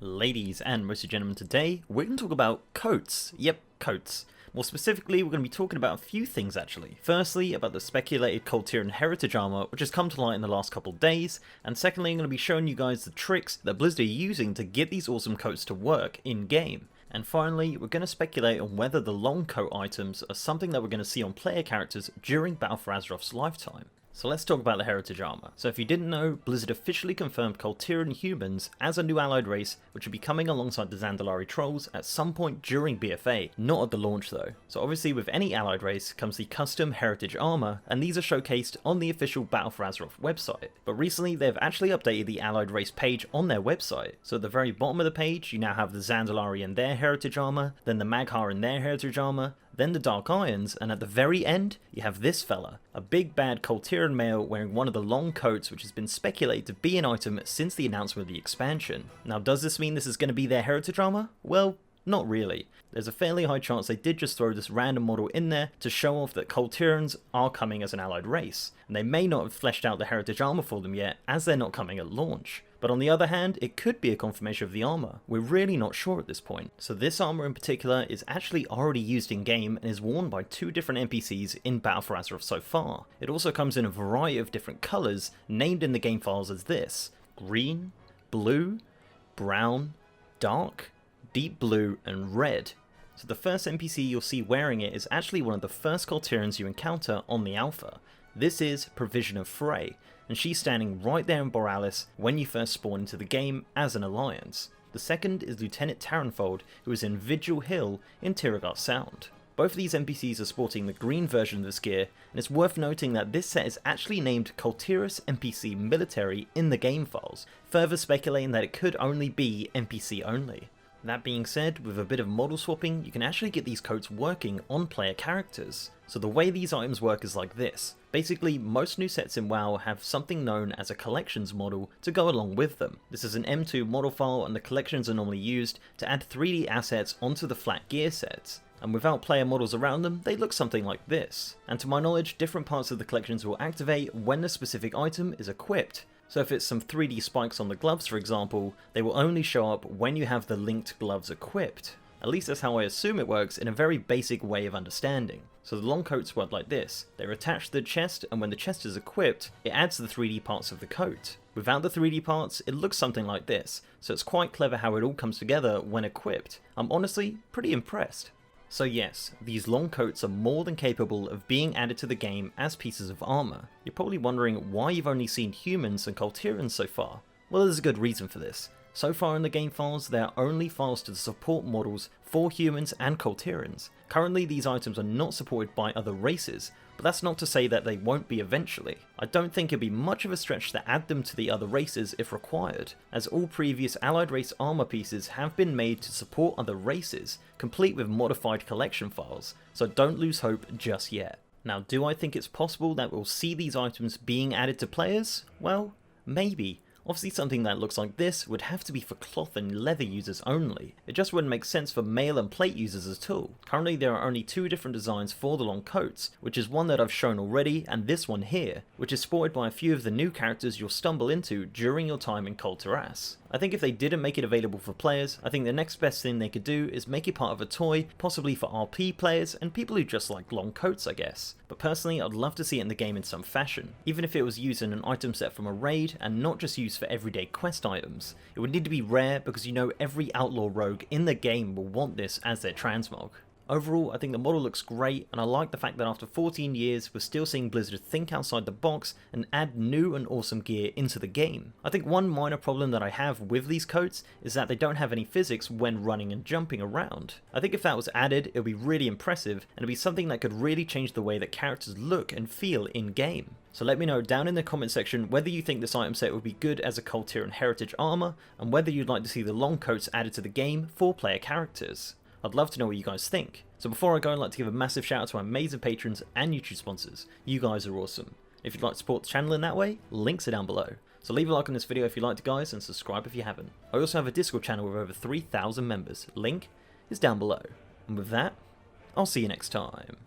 Ladies and mostly gentlemen, today we're going to talk about coats. Yep, coats. More specifically, we're going to be talking about a few things actually. Firstly, about the speculated Cul Tiran heritage armor, which has come to light in the last couple of days, and secondly, I'm going to be showing you guys the tricks that Blizzard are using to get these awesome coats to work in-game. And finally, we're going to speculate on whether the long coat items are something that we're going to see on player characters during Battle for Azeroth's lifetime. So let's talk about the heritage armor. So if you didn't know, Blizzard officially confirmed Cul Tiran humans as a new allied race, which will be coming alongside the Zandalari trolls at some point during BFA, not at the launch though. So obviously with any allied race comes the custom heritage armor, and these are showcased on the official Battle for Azeroth website. But recently they've actually updated the allied race page on their website. So at the very bottom of the page, you now have the Zandalari and their heritage armor, then the Mag'har and their heritage armor, then the Dark Irons, and at the very end, you have this fella, a big bad Cul Tiran male wearing one of the long coats which has been speculated to be an item since the announcement of the expansion. Now does this mean this is going to be their heritage armor? Well, not really. There's a fairly high chance they did just throw this random model in there to show off that Cul Tirans are coming as an allied race, and they may not have fleshed out the heritage armor for them yet as they're not coming at launch. But on the other hand, it could be a confirmation of the armor. We're really not sure at this point. So this armor in particular is actually already used in game and is worn by 2 different NPCs in Battle for Azeroth so far. It also comes in a variety of different colours named in the game files as this: green, blue, brown, dark, deep blue and red. So the first NPC you'll see wearing it is actually one of the first Cul Tirans you encounter on the alpha. This is Provision of Frey, and she's standing right there in Borealis when you first spawn into the game as an alliance. The second is Lieutenant Taranfold, who is in Vigil Hill in Tiragar Sound. Both of these NPCs are sporting the green version of this gear, and it's worth noting that this set is actually named Kul'tiras NPC Military in the game files, further speculating that it could only be NPC only. That being said, with a bit of model swapping, you can actually get these coats working on player characters. So the way these items work is like this. Basically, most new sets in WoW have something known as a collections model to go along with them. This is an M2 model file, and the collections are normally used to add 3D assets onto the flat gear sets. And without player models around them, they look something like this. And to my knowledge, different parts of the collections will activate when the specific item is equipped. So if it's some 3D spikes on the gloves for example, they will only show up when you have the linked gloves equipped. At least that's how I assume it works in a very basic way of understanding. So the long coats work like this. They're attached to the chest, and when the chest is equipped, it adds the 3D parts of the coat. Without the 3D parts, it looks something like this, so it's quite clever how it all comes together when equipped. I'm honestly pretty impressed. So yes, these long coats are more than capable of being added to the game as pieces of armor. You're probably wondering why you've only seen humans and Cul Tirans so far. Well, there's a good reason for this. So far in the game files, there are only files to support models for humans and Cul Tirans. Currently these items are not supported by other races, but that's not to say that they won't be eventually. I don't think it'd be much of a stretch to add them to the other races if required, as all previous allied race armor pieces have been made to support other races, complete with modified collection files, so don't lose hope just yet. Now, do I think it's possible that we'll see these items being added to players? Well, maybe. Obviously something that looks like this would have to be for cloth and leather users only. It just wouldn't make sense for mail and plate users at all. Currently there are only 2 different designs for the long coats, which is one that I've shown already and this one here, which is sported by a few of the new characters you'll stumble into during your time in Kul'Tiran. I think if they didn't make it available for players, I think the next best thing they could do is make it part of a toy, possibly for RP players and people who just like long coats I guess. But personally I'd love to see it in the game in some fashion, even if it was used in an item set from a raid and not just used for everyday quest items. It would need to be rare because you know every outlaw rogue in the game will want this as their transmog. Overall, I think the model looks great, and I like the fact that after 14 years, we're still seeing Blizzard think outside the box and add new and awesome gear into the game. I think one minor problem that I have with these coats is that they don't have any physics when running and jumping around. I think if that was added, it would be really impressive, and it'd be something that could really change the way that characters look and feel in game. So let me know down in the comment section whether you think this item set would be good as a Cul Tiran heritage armor, and whether you'd like to see the long coats added to the game for player characters. I'd love to know what you guys think. So before I go, I'd like to give a massive shout out to my amazing patrons and YouTube sponsors. You guys are awesome. If you'd like to support the channel in that way, links are down below. So leave a like on this video if you liked it guys, and subscribe if you haven't. I also have a Discord channel with over 3,000 members. Link is down below. And with that, I'll see you next time.